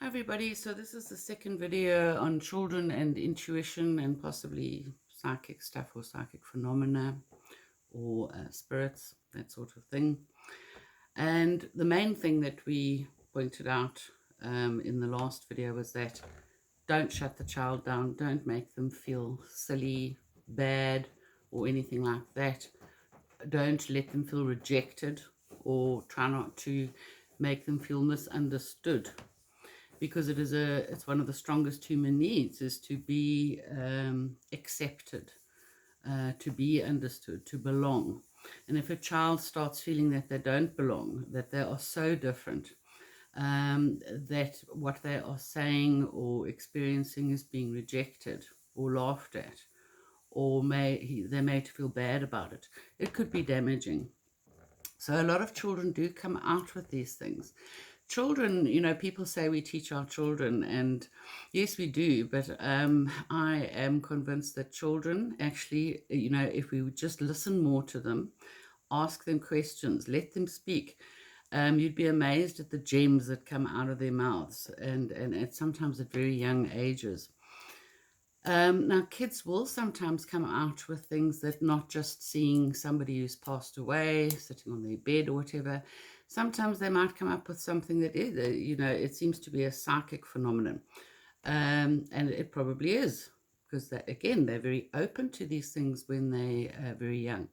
Everybody, so this is the second video on children and intuition and possibly psychic stuff or psychic phenomena or spirits, that sort of thing. And the main thing that we pointed out in the last video was that don't shut the child down, don't make them feel silly, bad, or anything like that. Don't let them feel rejected or try not to make them feel misunderstood, because it's one of the strongest human needs is to be accepted, to be understood, to belong. And if a child starts feeling that they don't belong, that they are so different, that what they are saying or experiencing is being rejected or laughed at, or they're made to feel bad about it, it could be damaging. So a lot of children do come out with these things. Children, people say we teach our children, and yes, we do, but I am convinced that children actually, if we would just listen more to them, ask them questions, let them speak, you'd be amazed at the gems that come out of their mouths, and sometimes at very young ages. Now, kids will sometimes come out with things that not just seeing somebody who's passed away, sitting on their bed or whatever. Sometimes they might come up with something that is, it seems to be a psychic phenomenon. And it probably is, because they're very open to these things when they are very young.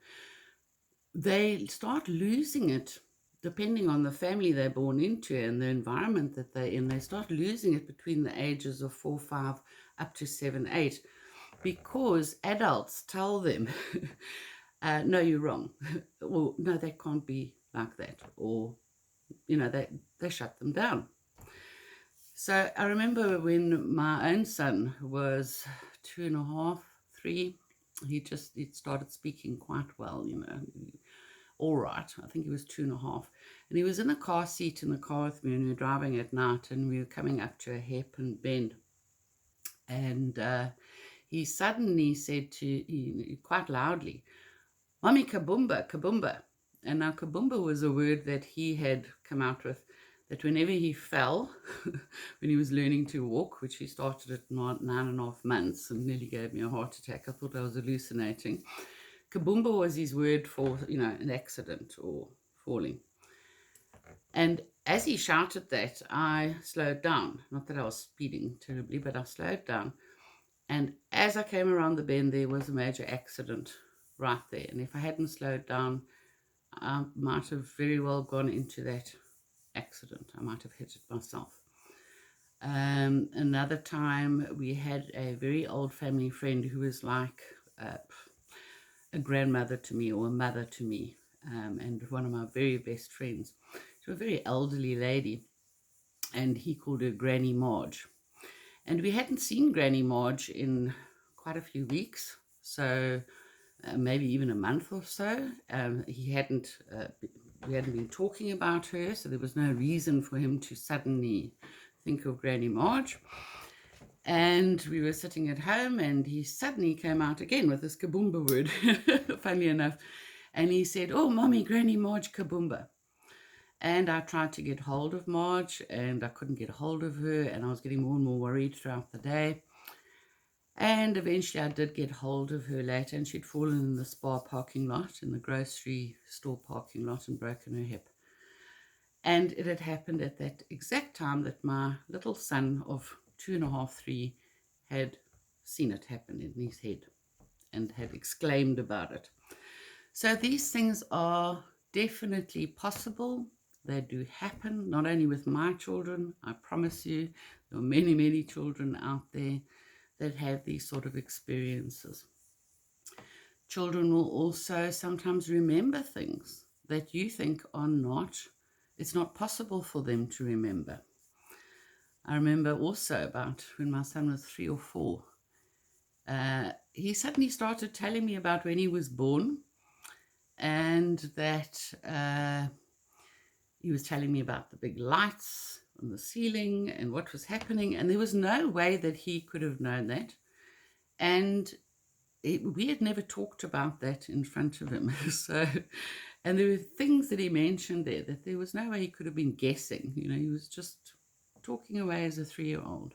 They start losing it depending on the family they're born into and the environment that they're in. They start losing it between the ages of 4, 5, up to 7, 8, because adults tell them, no, you're wrong, or no, they can't be like that, or, they shut them down. So I remember when my own son was 2.5, 3, he started speaking quite well, all right. I think he was 2.5. And he was in a car seat in the car with me, and we were driving at night, and we were coming up to a hairpin bend. And he suddenly said quite loudly, "Mommy, kaboomba, kaboomba." And now kaboomba was a word that he had come out with, that whenever he fell, when he was learning to walk, which he started at 9.5 months and nearly gave me a heart attack. I thought I was hallucinating. Kaboomba was his word for, an accident or falling. And as he shouted that, I slowed down. Not that I was speeding terribly, but I slowed down. And as I came around the bend, there was a major accident right there. And if I hadn't slowed down, I might have very well gone into that accident. I might have hit it myself. Another time, we had a very old family friend who was like a grandmother to me or a mother to me, and one of my very best friends. She was a very elderly lady, and he called her Granny Marge. And we hadn't seen Granny Marge in quite a few weeks, so maybe even a month or so. We hadn't been talking about her, so there was no reason for him to suddenly think of Granny Marge. And we were sitting at home, and he suddenly came out again with this kaboomba word, funny enough. And he said, "Oh, Mommy, Granny Marge, kaboomba." And I tried to get hold of Marge, and I couldn't get hold of her, and I was getting more and more worried throughout the day. And eventually I did get hold of her later, and she'd fallen in the Spar parking lot, in the grocery store parking lot, and broken her hip. And it had happened at that exact time that my little son of 2.5, 3 had seen it happen in his head and had exclaimed about it. So these things are definitely possible. They do happen, not only with my children. I promise you, there are many, many children out there that have these sort of experiences. Children will also sometimes remember things that you think it's not possible for them to remember. I remember also about when my son was 3 or 4, he suddenly started telling me about when he was born, and that he was telling me about the big lights on the ceiling and what was happening, and there was no way that he could have known that. And we had never talked about that in front of him. And there were things that he mentioned there that there was no way he could have been guessing. He was just talking away as a 3-year-old.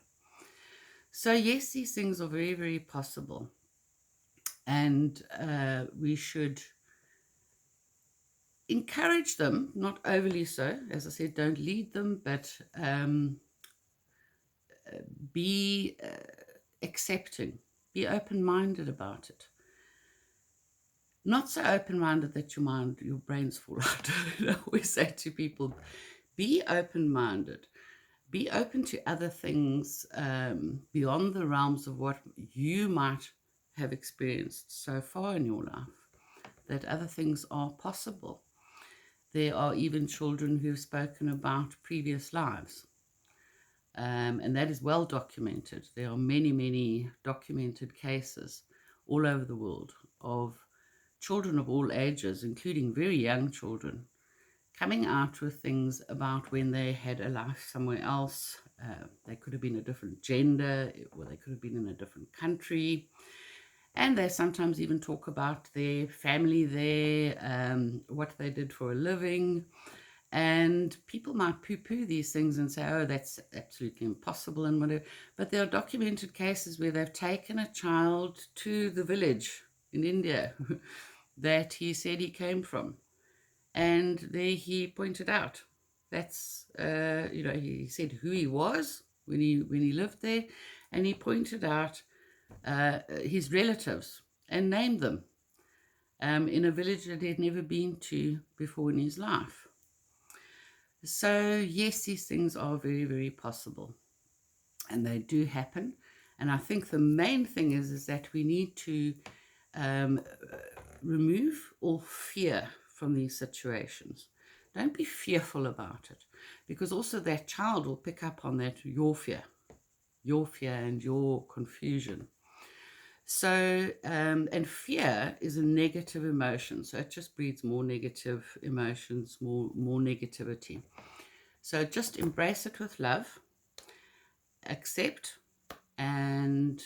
So yes, these things are very, very possible. And we should encourage them, not overly so. As I said, don't lead them, but be accepting, be open-minded about it. Not so open-minded that your brains fall out. I always say to people, be open-minded. Be open to other things beyond the realms of what you might have experienced so far in your life, that other things are possible. There are even children who have spoken about previous lives. And that is well documented. There are many, many documented cases all over the world of children of all ages, including very young children, coming out with things about when they had a life somewhere else. They could have been a different gender, or they could have been in a different country. And they sometimes even talk about their family there, what they did for a living. And people might poo-poo these things and say, oh, that's absolutely impossible and whatever. But there are documented cases where they've taken a child to the village in India that he said he came from. And there he pointed out, that's, he said who he was when he lived there. And he pointed out his relatives and named them in a village that he had never been to before in his life. So yes, these things are very, very possible, and they do happen. And I think the main thing is that we need to remove all fear from these situations. Don't be fearful about it, because also that child will pick up on that, your fear and your confusion. So, and fear is a negative emotion, so it just breeds more negative emotions, more negativity. So just embrace it with love, accept, and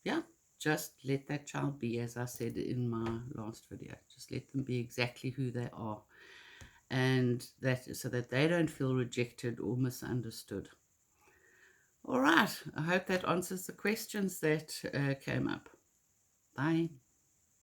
yeah, just let that child be, as I said in my last video. Just let them be exactly who they are, and that so that they don't feel rejected or misunderstood. All right, I hope that answers the questions that came up. Bye.